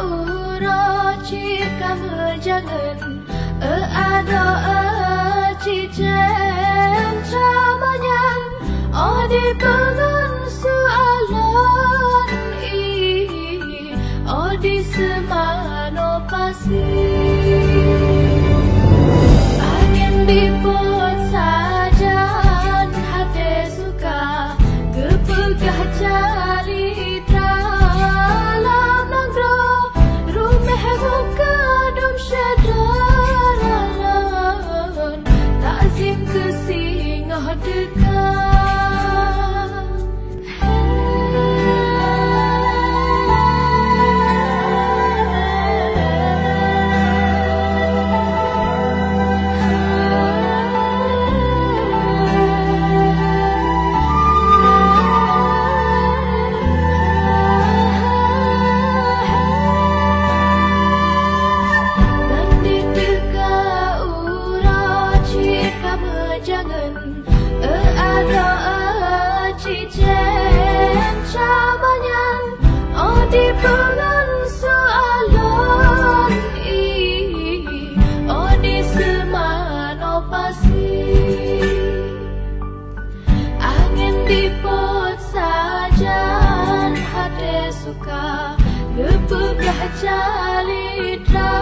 uroci kamu jangan ada cincin camanyan di pengan soalan di semano pasir angin dipot sajan hati suka kepegah calitra lamangro rumeh muka dom syedaralan takzim kesingah dekat. Jangan ada cincin camanyan di pengan soalan di semano pasir angin dipot sajan hati suka kepegah calitra